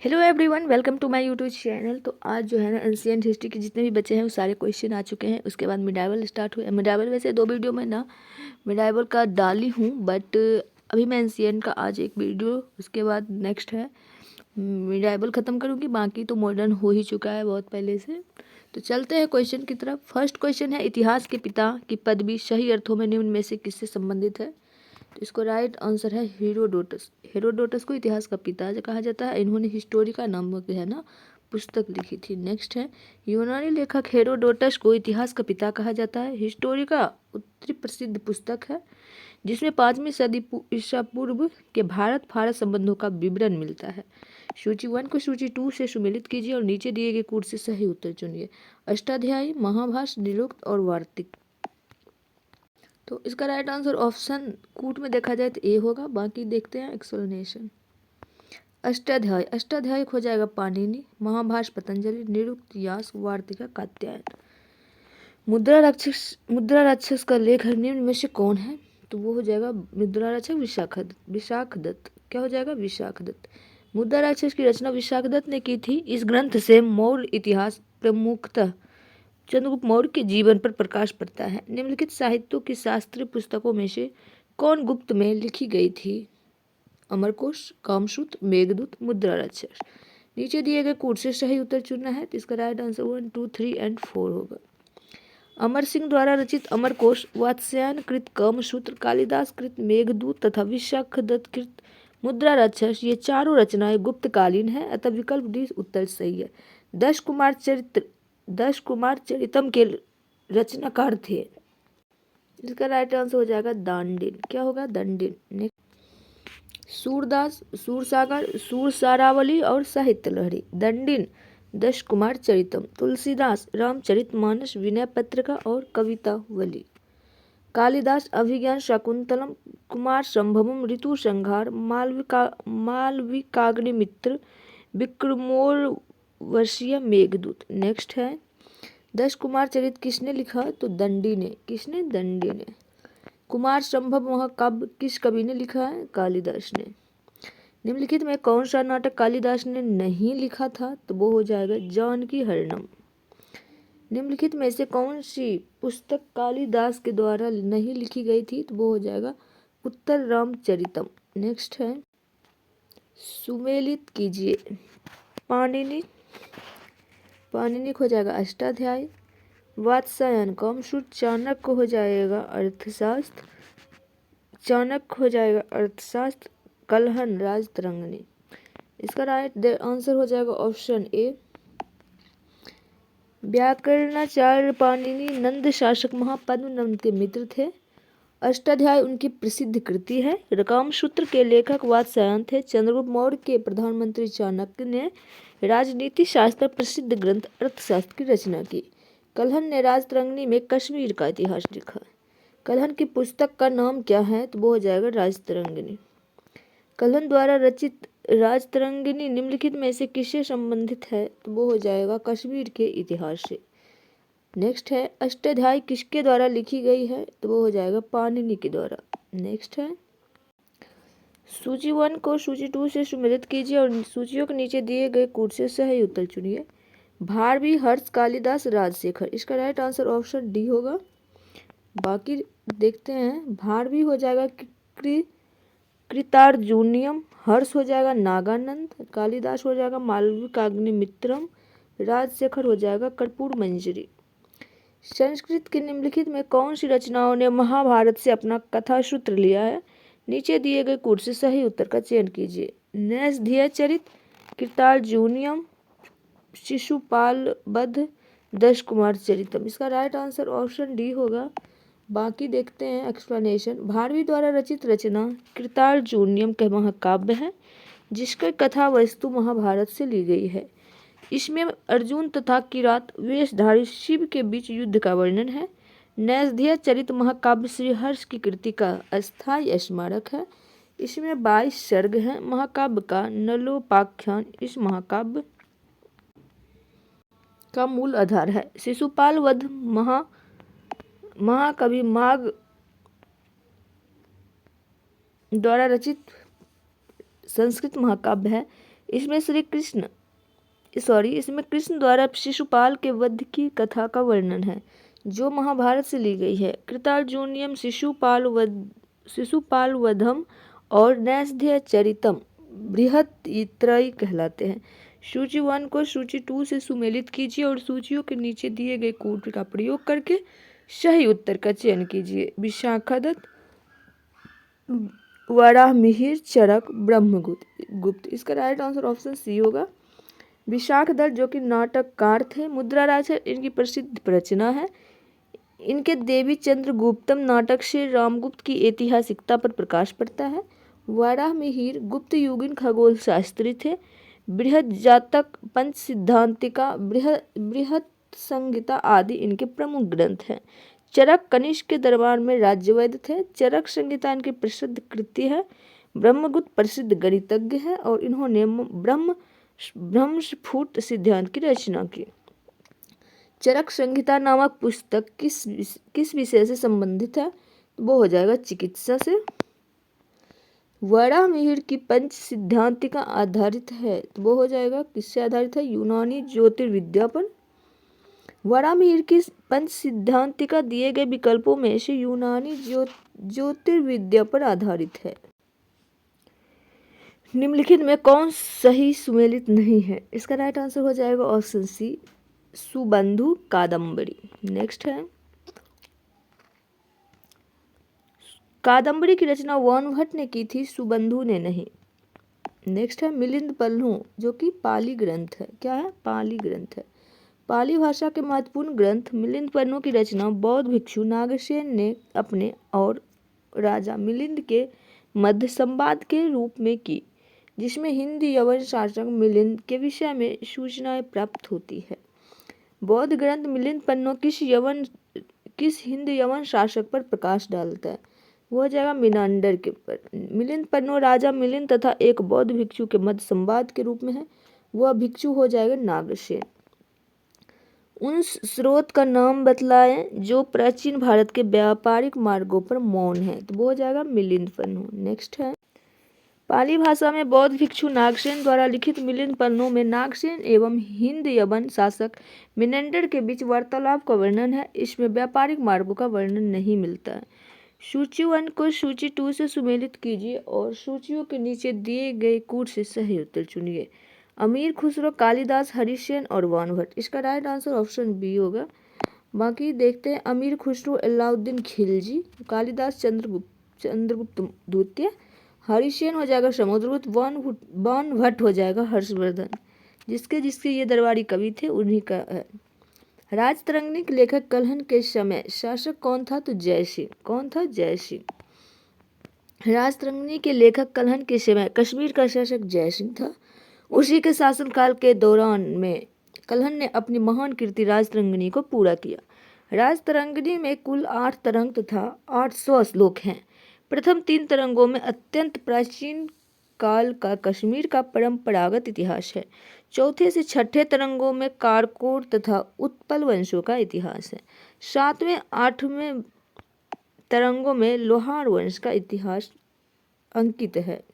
Hello everyone, welcome to my YouTube channel. तो आज जो है ना एंशिएंट हिस्ट्री के जितने भी बच्चे हैं वो सारे क्वेश्चन आ चुके हैं। उसके बाद मिडाइवल स्टार्ट हुआ। मिडाइवल वैसे 2 वीडियो में ना मिडाइवल का डाली हूँ, बट अभी मैं एंशिएंट का आज एक वीडियो, उसके बाद नेक्स्ट है मिडाइवल ख़त्म करूँगी। बाकी तो मॉडर्न हो ही चुका है बहुत पहले से। तो चलते हैं क्वेश्चन की तरफ। फर्स्ट क्वेश्चन है, इतिहास के पिता की पदवी सही अर्थों में निम्न में से किससे संबंधित है? तो इसको राइट आंसर है हेरोडोटस। हेरोडोटस को इतिहास का पिता कहा जाता है। इन्होंने हिस्टोरिका नामक है ना पुस्तक लिखी थी। नेक्स्ट है, यूनानी लेखक हेरोडोटस को इतिहास का पिता कहा जाता है। हिस्टोरिका उत्तरी प्रसिद्ध पुस्तक है जिसमें 5वीं सदी ईसा पूर्व के भारत फारस संबंधों का विवरण मिलता है। सूची 1 को सूची 2 से सुमेलित कीजिए और नीचे दिए गए कूट से सही उत्तर चुनिए। अष्टाध्यायी, महाभाष्य, निरुक्त और वार्तिक। तो इसका राइट आंसर ऑप्शन कूट में देखा जाए तो ए होगा। बाकी देखते हैं एक्सप्लेनेशन। अष्टाध्यायी, अष्टाध्यायी हो जाएगा पाणिनि, महाभाष्य पतंजलि, निरुक्त यास, वार्तिका कात्यायन। मुद्रा राक्षस का लेखक निम्न में से कौन है? तो वो हो जाएगा मुद्रा राक्षस विशाखदत्त। क्या हो जाएगा? विशाखदत्त। मुद्रा राक्षस की रचना विशाखदत्त ने की थी। इस ग्रंथ से मौर्य इतिहास प्रमुखतः चंद्रगुप्त मौर्य के जीवन पर प्रकाश पड़ता है। निम्नलिखित साहित्यों की शास्त्रीय पुस्तकों में से कौन गुप्त में लिखी गई थी? अमरकोश, कामसूत्र, मेघदूत, मुद्रा राक्षस। नीचे दिए गए कूट से सही उत्तर चुनना है। तो इसका राइट आंसर 1, 2, 3 एंड 4 होगा। अमर सिंह द्वारा रचित अमरकोश, वात्स्यायन कृत कामसूत्र, कालिदास कृत मेघदूत तथा विशाखदत्त कृत मुद्रा राक्षस, ये चारों रचनाएं गुप्तकालीन है। अतः विकल्प डी उत्तर सही है। दश कुमार चरितम के रचनाकार थे। इसका राइट आंसर हो जाएगा दांडिन। क्या होगा? दंडिन। सूरदास, सूरसागर, सूरसारावली और साहित्य लहरी। दंडिन 10 कुमार चरितम। तुलसीदास रामचरितमानस, विनय पत्रिका और कवितावली। कालिदास अभिज्ञान शाकुंतलम, कुमार संभवम, ऋतु संहार, मालविकाग्निमित्र, विक्रमोर्वशीय, मेघदूत। नेक्स्ट है, 10 कुमार चरित किसने लिखा? तो दंडी ने। किसने? दंडी ने। कुमार संभव महाकाव्य किस कवि ने लिखा है? कालिदास ने। निम्नलिखित में कौन सा नाटक कालिदास ने नहीं लिखा था? तो वो हो जाएगा जानकी हरणम। निम्नलिखित में से कौन सी पुस्तक कालिदास के द्वारा नहीं लिखी गई थी? तो वो हो जाएगा उत्तर रामचरितम। नेक्स्ट है, सुमेलित कीजिए। पाणिनि, पाणिनि हो जाएगा अष्टाध्यायी, वात्स्यायन कामसूत्र, चाणक्य हो जाएगा अर्थशास्त्र, चाणक्य हो जाएगा अर्थशास्त्र, कलहन राजतरंगिणी। इसका राइट आंसर हो जाएगा ऑप्शन ए। व्याकरणाचार्य पाणिनि नंद शासक महापद्मनंद के मित्र थे। अष्टाध्यायी उनकी प्रसिद्ध कृति है। कामसूत्र के लेखक वात्स्यायन थे। चंद्रगुप्त मौर्य के प्रधानमंत्री चाणक्य ने राजनीति शास्त्र प्रसिद्ध ग्रंथ अर्थशास्त्र की रचना की। कलहन ने राजतरंगिणी में कश्मीर का इतिहास लिखा। कलहन की पुस्तक का नाम क्या है? तो वो हो जाएगा राजतरंगिणी। कलहन द्वारा रचित राजतरंगिणी निम्नलिखित में से किससे संबंधित है? तो वो हो जाएगा कश्मीर के इतिहास से। नेक्स्ट है, अष्टाध्यायी किसके द्वारा लिखी गई है? तो वो हो जाएगा पाणिनि के द्वारा। नेक्स्ट है, सूची 1 को सूची 2 से सुमेलित कीजिए और सूचियों के नीचे दिए गए कूट से सही उत्तर चुनिए। भारवी, हर्ष, कालिदास, राजशेखर। इसका राइट आंसर ऑप्शन डी होगा। बाकी देखते हैं। भारवी हो जाएगा कृतार्जुनियम, हर्ष हो जाएगा नागानंद, कालिदास हो जाएगा मालविकाग्निमित्रम, राजशेखर हो जाएगा कर्पूर मंजरी। संस्कृत के निम्नलिखित में कौन सी रचनाओं ने महाभारत से अपना कथा सूत्र लिया है? नीचे दिए गए कूट से सही उत्तर का चयन कीजिए। नैषधीय चरित, कृतार्जुनियम, शिशुपाल वध, 10 कुमार चरितम। इसका राइट आंसर ऑप्शन डी होगा। बाकी देखते हैं एक्सप्लेनेशन। भारवी द्वारा रचित रचना कृतार्जुनियम का महाकाव्य है जिसकी कथा वस्तु महाभारत से ली गई है। इसमें अर्जुन तथा किरात वेशधारी शिव के बीच युद्ध का वर्णन है। नैषधीय चरित महाकाव्य श्री हर्ष की कृति का अस्थायी स्मारक है। इसमें 22 सर्ग हैं। महाकाव्य का नलोपाख्यान इस महाकाव्य का मूल आधार है। शिशुपाल वध महाकवि माघ द्वारा रचित संस्कृत महाकाव्य है। इसमें इसमें कृष्ण द्वारा शिशुपाल के वध की कथा का वर्णन है जो महाभारत से ली गई है। कृतार्जुनीयम शिशुपाल वधम और नैषधेय चरितम बृहत्त्रयी कहलाते हैं। सूची 1 को सूची 2 से सुमेलित कीजिए और सूचियों के नीचे दिए गए कोड का प्रयोग करके सही उत्तर का चयन कीजिए। विशाखादत्त, वराहमिहिर, चरक, ब्रह्मगुप्त। इसका राइट आंसर ऑप्शन सी होगा। विशाखदत्त जो कि नाटककार थे, मुद्राराज है, इनकी प्रसिद्ध रचना है। इनके देवी चंद्रगुप्तम नाटक से रामगुप्त की ऐतिहासिकता पर प्रकाश पड़ता है। वराहमिहिर गुप्त युगीन खगोल शास्त्री थे। बृहद जातक, पंच सिद्धांतिका, बृहत संहिता आदि इनके प्रमुख ग्रंथ हैं। चरक कनिष्क के दरबार में राज्यवैद्य थे। चरक संहिता इनकी प्रसिद्ध कृति है। ब्रह्मगुप्त प्रसिद्ध गणितज्ञ है और इन्होंने ब्रह्मस्फुट सिद्धांत की रचना की। चरक संहिता नामक पुस्तक किस विषय से संबंधित है? तो वो हो जाएगा चिकित्सा से। वराहमिहिर की पंच सिद्धांतिका आधारित है, तो वो हो जाएगा किससे आधारित है? यूनानी ज्योतिर्विद्या पर। वराहमिहिर की पंच सिद्धांतिका दिए गए विकल्पों में से यूनानी ज्योतिर्विद्या पर आधारित है। निम्नलिखित में कौन सही सुमेलित नहीं है? इसका राइट आंसर हो जाएगा option C, Subandhu Kadambari. Next है, कादम्बरी की रचना वानभट्ट ने की थी, सुबंधु ने नहीं। नेक्स्ट है मिलिंद पन्नु जो कि पाली ग्रंथ है। क्या है? पाली ग्रंथ है। पाली भाषा के महत्वपूर्ण ग्रंथ मिलिंद पन्नु की रचना बौद्ध भिक्षु नागसेन ने अपने और राजा मिलिंद के मध्य संवाद के रूप में की, जिसमें हिंद यवन शासक मिलिंद के विषय में सूचनाएं प्राप्त होती है। बौद्ध ग्रंथ मिलिंद पन्नु किस हिंद यवन शासक पर प्रकाश डालता है? वो हो जाएगा मिनांडर के ऊपर। मिलिंद पन्नु राजा मिलिंद तथा एक बौद्ध भिक्षु के मध्य संवाद के रूप में है। वह भिक्षु हो जाएगा नागसेन। उन स्रोत का नाम बतलाएं जो प्राचीन भारत के व्यापारिक मार्गों पर मौन है, तो वो हो जाएगा मिलिंद पन्नु। नेक्स्ट है, पाली भाषा में बौद्ध भिक्षु नागसेन द्वारा लिखित मिलिंद पन्नु में नागसेन एवं हिंद यवन शासक मिनांडर के बीच वार्तालाप का वर्णन है। इसमें व्यापारिक मार्गों का वर्णन नहीं मिलता है। सूची 1 को सूची 2 से सुमेलित कीजिए और सूचियों के नीचे दिए गए कूट से सही उत्तर चुनिए। अमीर खुसरो, कालिदास, हरिसेन और वानभट्ट। इसका राइट आंसर ऑप्शन बी होगा। बाकी देखते हैं, अमीर खुसरो अलाउद्दीन खिलजी, कालिदास चंद्रगुप्त द्वितीय, हरिसेन हो जाएगा समुद्रगुप्त, वानभट्ट हो जाएगा हर्षवर्धन। जिसके ये दरबारी कवि थे उन्हीं का है। राजतरंगिणी के लेखक कलहन के समय शासक कौन था? तो जयसिंह। कौन था? जयसिंह। राजतरंगिणी के लेखक कलहन के समय कश्मीर का शासक जयसिंह था। उसी के शासनकाल के दौरान में कलहन ने अपनी महान कृति राजतरंगिणी को पूरा किया। राजतरंगिणी में कुल 8 तरंग तथा 800 श्लोक हैं। प्रथम 3 तरंगों में अत्यंत प्राचीन काल का कश्मीर का परंपरागत इतिहास है। चौथे से छठे तरंगों में कारकोर तथा उत्पल वंशों का इतिहास है। 7वें 8वें तरंगों में लोहार वंश का इतिहास अंकित है।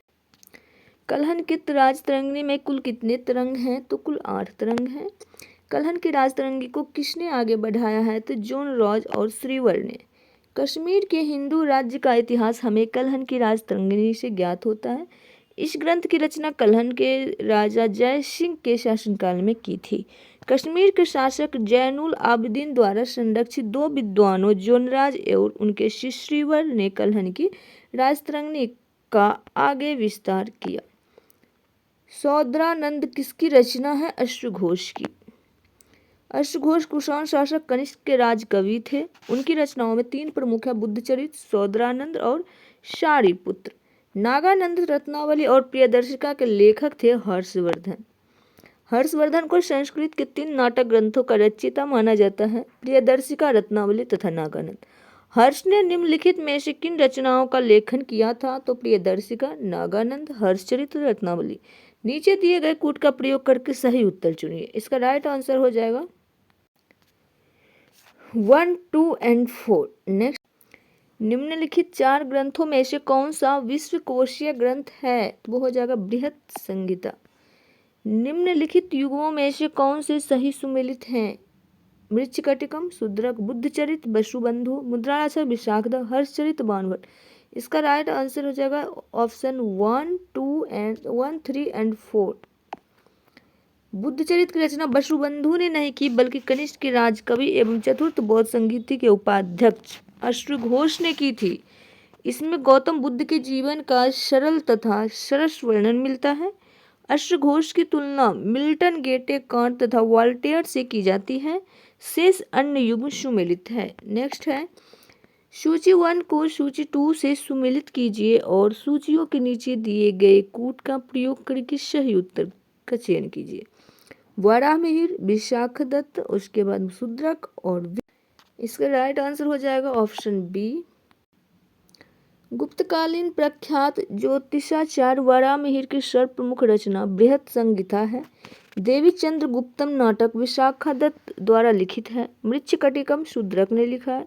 कलहन की राजतरंगिणी में कुल कितने तरंग हैं? तो कुल 8 तरंग हैं। कलहन की राजतरंगी को किसने आगे बढ़ाया है? तो जॉन रॉज और श्रीवर ने। कश्मीर के हिंदू राज्य का इतिहास हमें कलहन की राजतरंगिणी से ज्ञात होता है। इस ग्रंथ की रचना कलहन के राजा जय सिंह के शासनकाल में की थी। कश्मीर के शासक जैनुल आबिदीन द्वारा संरक्षित 2 विद्वानों जोनराज और उनके शिष्य श्रीवर ने कलहन की राजतरंगिणी का आगे विस्तार किया। सौंदरानंद किसकी रचना है? अश्वघोष की। अश्वघोष कुषाण शासक कनिष्क के राजकवि थे। उनकी रचनाओं में 3 प्रमुख है, बुद्धचरित, सौंदरानंद और शारिपुत्र। नागानंद रत्नावली और प्रियदर्शिका के लेखक थे हर्षवर्धन। हर्षवर्धन को संस्कृत के 3 नाटक ग्रंथों का रचयिता माना जाता है, प्रियदर्शिका, रत्नावली तथा नागानंद। हर्ष ने निम्नलिखित में से किन रचनाओं का लेखन किया था? तो प्रियदर्शिका, नागानंद, हर्षचरित्र, रत्नावली। नीचे दिए गए कूट का प्रयोग करके सही उत्तर चुनिए। इसका राइट आंसर हो जाएगा 1, 2 एंड 4। नेक्स्ट, निम्नलिखित 4 ग्रंथों में से कौन सा विश्वकोशीय ग्रंथ है? तो वो हो जाएगा बृहत संहिता। निम्नलिखित युगों में से कौन से सही सुमेलित हैं? मृच्छकटिकम, शूद्रक, बुद्धचरित, वसुबंधु, मुद्राक्षर, विशाखदत्त, हर्षचरित, बाणभट्ट। इसका राइट आंसर हो जाएगा ऑप्शन 1, 2 एंड 1, 3 एंड 4। बुद्धचरित की रचना वसुबंधु ने नहीं की, बल्कि कनिष्क के राजकवि एवं चतुर्थ बौद्ध संगीति के उपाध्यक्ष अश्वघोष ने की थी। इसमें गौतम बुद्ध के जीवन का सरल तथा सरस वर्णन मिलता है। अश्वघोष की तुलना मिल्टन, गेटे, कांट तथा वॉल्टेयर से की जाती है। शेष अन्य युग सुमेलित है। नेक्स्ट है, सूची 1 को सूची 2 से सुमेलित कीजिए और सूचियों के नीचे दिए गए कूट का प्रयोग करके सही उत्तर का चयन कीजिए। वराहमिहिर, विशाखदत्त, उसके बाद शूद्रक और इसका राइट आंसर हो जाएगा ऑप्शन बी। गुप्तकालीन प्रख्यात ज्योतिषाचार्य वराहमिहिर की सर्वप्रमुख रचना बृहत संहिता है। देवीचंद्र गुप्तम नाटक विशाखदत्त द्वारा लिखित है। मृच्छकटिकम शूद्रक ने लिखा है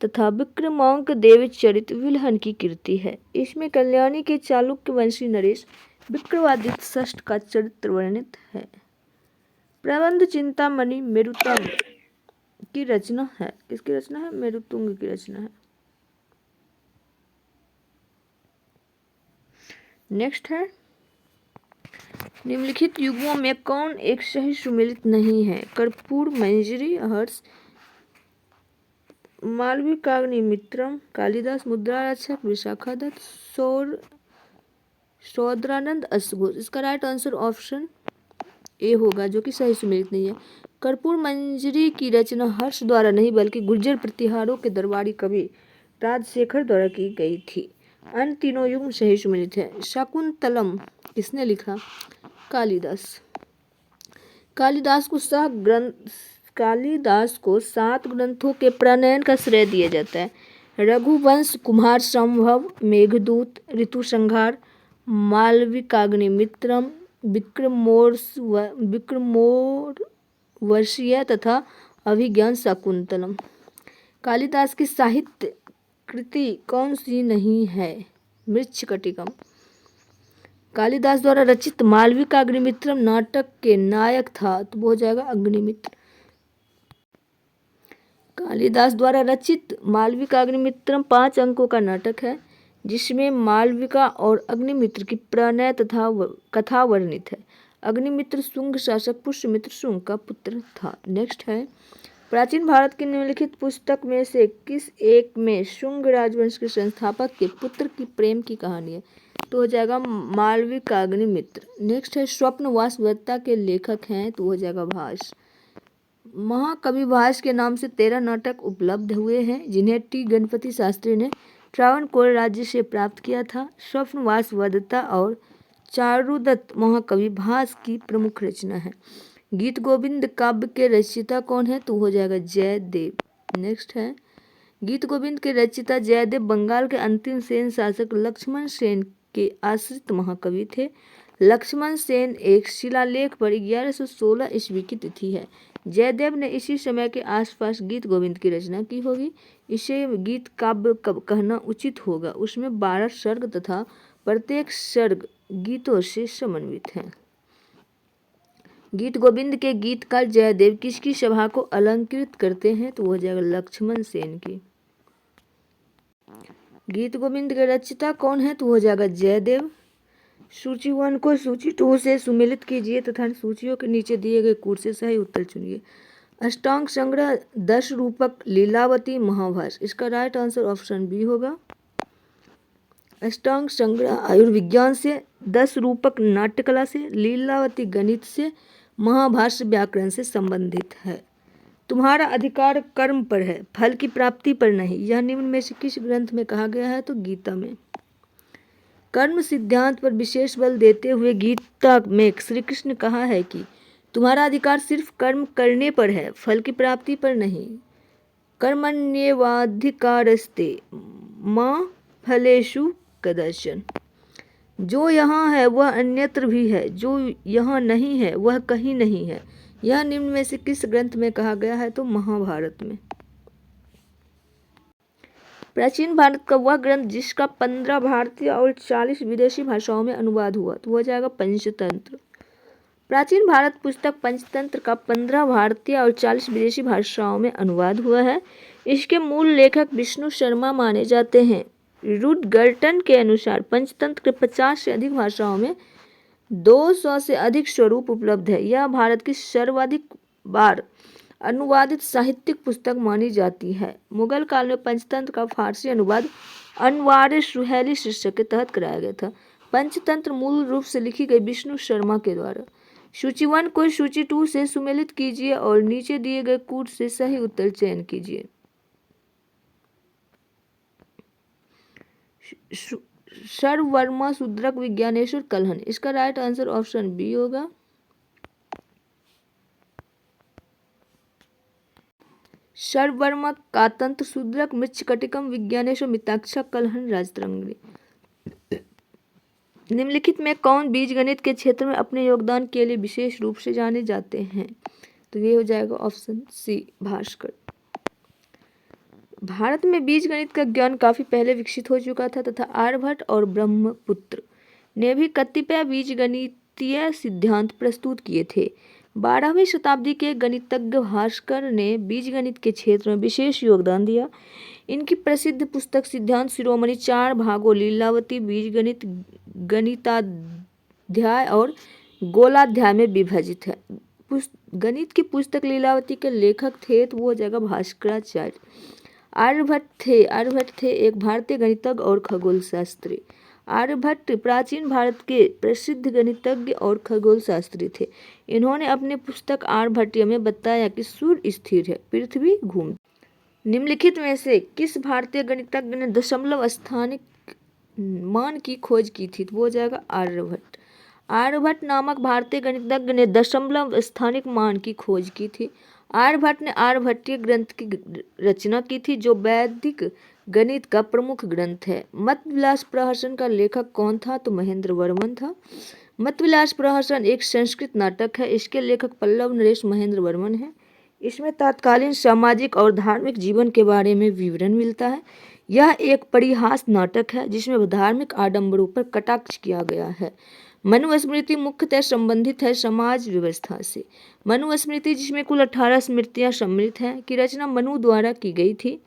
तथा विक्रमांक देवचरित विल्हन की कृति है। इसमें कल्याणी के चालुक्य वंशी नरेश विक्रमादित्य षष्ठ का चरित्र वर्णित है। प्रबंध चिंतामणि मेरुतंग की रचना है। किसकी रचना है? मेरुतुंग की रचना है। नेक्स्ट है, निम्नलिखित युगों में कौन एक सही सुमेलित नहीं है? कर्पूर मंजरी, हर्ष, मालवी काग्निमित्रम, कालिदास, मुद्राक्षर, विशाखदत्त, सौद्रानंद, अश्वघोष। इसका राइट आंसर ऑप्शन ए होगा, जो कि सही सुमेलित नहीं है। कर्पूर मंजरी की रचना हर्ष द्वारा नहीं, बल्कि गुर्जर प्रतिहारों के दरबारी कवि राजशेखर द्वारा की गई थी। अन्य तीनों युग सही सुमेलित है। शाकुंतलम किसने लिखा? कालिदास। कालिदास को 7 ग्रंथों के प्रणयन का श्रेय दिया जाता है। रघुवंश, कुमार संभव, मेघदूत, ऋतुसंहार, मालविकाग्निमित्रम, विक्रमोर्वशीय तथा अभिज्ञान शाकुंतलम। कालिदास की साहित्य कृति कौन सी नहीं है? मृच्छकटिकम। कालिदास द्वारा रचित मालविका अग्निमित्रम नाटक के नायक था, तो वो हो जाएगा अग्निमित्र। कालिदास द्वारा रचित मालविका अग्निमित्रम 5 अंकों का नाटक है, जिसमें मालविका और अग्निमित्र की प्रणय तथा कथा वर्णित है। अग्निमित्र शुंग शासक पुष्यमित्र शुंग का पुत्र था। नेक्स्ट है, प्राचीन भारत की निम्नलिखित पुस्तक में से किस एक में शुंग राजवंश के संस्थापक के पुत्र की प्रेम की कहानी है? तो हो जाएगा मालविकाग्निमित्र। नेक्स्ट है, स्वप्न वासवदत्ता के लेखक हैं, तो हो जाएगा भास। महाकवि भास के नाम से 13 नाटक उपलब्ध हुए हैं, जिन्हें टी गणपति शास्त्री ने त्रावणकोर राज्य से प्राप्त किया था। स्वप्न वासवदत्ता और चारुदत्त महाकवि भास की प्रमुख रचना है। गीत गोविंद काव्य के रचयिता कौन है? तो हो जाएगा जयदेव। नेक्स्ट है, गीत गोविंद के रचयिता जयदेव बंगाल के अंतिम सेन शासक लक्ष्मण सेन के आश्रित महाकवि थे। लक्ष्मण सेन एक शिलालेख पर 1116 ईस्वी की तिथि है। जयदेव ने इसी समय के आसपास गीत गोविंद की रचना की होगी। इसे गीत काव्य कहना उचित होगा। उसमें 12 सर्ग तथा प्रत्येक सर्ग गीतों से समन्वित है। गीत गोविंद के गीतकार जयदेव किसकी सभा को अलंकृत करते हैं? तो हो जाएगा लक्ष्मण सेन की। गीत गोविंद के रचयिता कौन है? तो हो जाएगा जयदेव। सूची 1 को सूची 2 से सुमेलित कीजिए तथा सूचियों के नीचे दिए गए कूट से सही उत्तर चुनिए। अष्टांग संग्रह, 10 रूपक, लीलावती, महाभारत। इसका राइट आंसर ऑप्शन बी होगा। अष्टांग संग्रह आयुर्विज्ञान से, 10 रूपक नाट्यकला से, लीलावती गणित से, महाभाष्य व्याकरण से संबंधित है। तुम्हारा अधिकार कर्म पर है, फल की प्राप्ति पर नहीं। यह निम्न में से किस ग्रंथ में कहा गया है? तो गीता में। कर्म सिद्धांत पर विशेष बल देते हुए गीता में श्री कृष्ण कहा है कि तुम्हारा अधिकार सिर्फ कर्म करने पर है, फल की प्राप्ति पर नहीं। कर्मण्येवाधिकारस्ते मा फलेषु कदाचन। जो यहाँ है वह अन्यत्र भी है, जो यहाँ नहीं है वह कहीं नहीं है। यह निम्न में से किस ग्रंथ में कहा गया है? तो महाभारत में। प्राचीन भारत का वह ग्रंथ जिसका 15 भारतीय और 40 विदेशी भाषाओं में अनुवाद हुआ, तो हो जाएगा पंचतंत्र। प्राचीन भारत पुस्तक पंचतंत्र का 15 भारतीय और 40 विदेशी भाषाओं में अनुवाद हुआ है। इसके मूल लेखक विष्णु शर्मा माने जाते हैं। रुडगर्टन के अनुसार पंचतंत्र के 50 से अधिक भाषाओं में 200 से अधिक स्वरूप उपलब्ध है। यह भारत की सर्वाधिक बार अनुवादित साहित्यिक पुस्तक मानी जाती है। मुगल काल में पंचतंत्र का फारसी अनुवाद अनवार सुहेली शीर्षक के तहत कराया गया था। पंचतंत्र मूल रूप से लिखी गई विष्णु शर्मा के द्वारा। सूची 1 को सूची 2 से सुमेलित कीजिए और नीचे दिए गए कूट से सही उत्तर चयन कीजिए। सर्ववर्मा शूद्रक विज्ञानेश्वर कलहन, इसका राइट आंसर ऑप्शन बी होगा। सर्ववर्मा कातंत्र शूद्रक मृच्छकटिकम विज्ञानेश्वर मिताक्षा कलहन राजतरंगिणी। निम्नलिखित में कौन बीजगणित के क्षेत्र में अपने योगदान के लिए विशेष रूप से जाने जाते हैं? तो ये हो जाएगा ऑप्शन सी भास्कर। भारत में बीजगणित का ज्ञान काफी पहले विकसित हो चुका था तथा आर्यभट्ट और ब्रह्मपुत्र ने भी कतिपय बीजगणितीय सिद्धांत प्रस्तुत किए थे। 12वीं शताब्दी के गणितज्ञ भास्कर ने बीजगणित के क्षेत्र में विशेष योगदान दिया। इनकी प्रसिद्ध पुस्तक सिद्धांत शिरोमणि 4 भागों लीलावती बीजगणित, गणिताध्याय और गोलाध्याय में विभाजित है। गणित की पुस्तक लीलावती के लेखक थे तो वो हो जाएगा भास्कराचार्य। आर्यभट्ट थे एक भारतीय गणितज्ञ और खगोल शास्त्री। आर्यभट्ट प्राचीन भारत के प्रसिद्ध गणितज्ञ और खगोल शास्त्री थे। इन्होंने अपनी पुस्तक आर्यभट्टीय में बताया कि सूर्य स्थिर है, पृथ्वी घूमती। निम्नलिखित में से किस भारतीय गणितज्ञ ने दशमलव स्थानिक मान की खोज की थी? तो वो हो जाएगा आर्यभट्ट। आर्यभट्ट नामक भारतीय गणितज्ञ ने दशमलव स्थानिक मान की खोज की थी। आर्यभट्ट ने आर्यभट्टीय ग्रंथ की रचना की थी जो वैदिक गणित का प्रमुख ग्रंथ है। मतविलास प्रहसन का लेखक कौन था? तो महेंद्र वर्मन था। मतविलास प्रहसन एक संस्कृत नाटक है। इसके लेखक पल्लव नरेश महेंद्र वर्मन है। इसमें तत्कालीन सामाजिक और धार्मिक जीवन के बारे में विवरण मिलता है। यह एक परिहास नाटक है जिसमें धार्मिक आडंबरों पर कटाक्ष किया गया है। मनुस्मृति मुख्यतः संबंधित है समाज व्यवस्था से। मनुस्मृति जिसमें कुल 18 स्मृतियां सम्मिलित हैं की रचना मनु द्वारा की गई थी।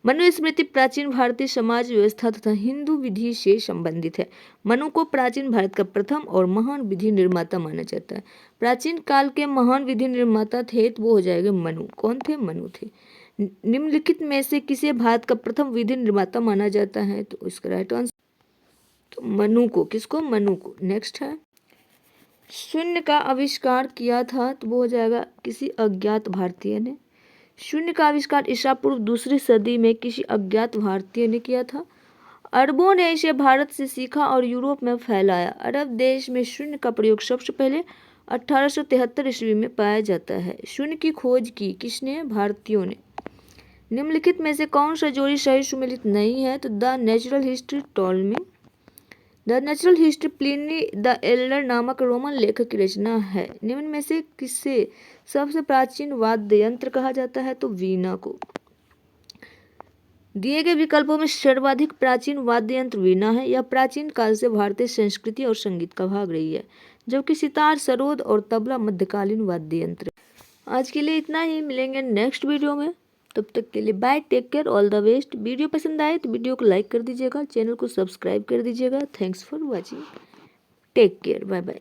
मनुस्मृति प्राचीन भारतीय समाज व्यवस्था तथा हिंदू विधि से संबंधित है। मनु को प्राचीन भारत का प्रथम और महान विधि निर्माता माना जाता है। प्राचीन काल के महान विधि निर्माता थे तो वो हो जाएंगे मनु। कौन थे? मनु थे। निम्नलिखित में से किसे भारत का प्रथम विधि निर्माता माना जाता है? तो इसका राइट आंसर तो मनु को। किसको? मनु को। नेक्स्ट है शून्य का आविष्कार किया था तो वो हो जाएगा किसी अज्ञात भारतीय ने। शून्य का आविष्कार ईसा पूर्व 2री सदी में किसी अज्ञात भारतीय ने किया था। अरबों ने इसे भारत से सीखा और यूरोप में फैलाया। अरब देश में शून्य का प्रयोग सबसे पहले 1873 ईस्वी में पाया जाता है। शून्य की खोज की किसने? भारतीयों ने। निम्नलिखित में से कौन सा जोड़ी सही सुमेलित नहीं है? तो the natural history Ptolemy. The natural history Pliny the Elder नामक रोमन लेखक की रचना है। निम्न में से किसे सबसे प्राचीन वाद्य यंत्र कहा जाता है? तो वीणा को। दिए गए विकल्पों में सर्वाधिक प्राचीन वाद्य यंत्र वीणा है। यह प्राचीन काल से भारतीय संस्कृति और संगीत का भाग रही है, जबकि सितार, सरोद और तबला मध्यकालीन वाद्य यंत्र। आज के लिए इतना ही, मिलेंगे नेक्स्ट वीडियो में। तब तक के लिए bye, take care, all the best. Video पसंद आए तो वीडियो को लाइक कर दीजिएगा, चैनल को सब्सक्राइब कर दीजिएगा। Thanks for watching, take care, bye bye.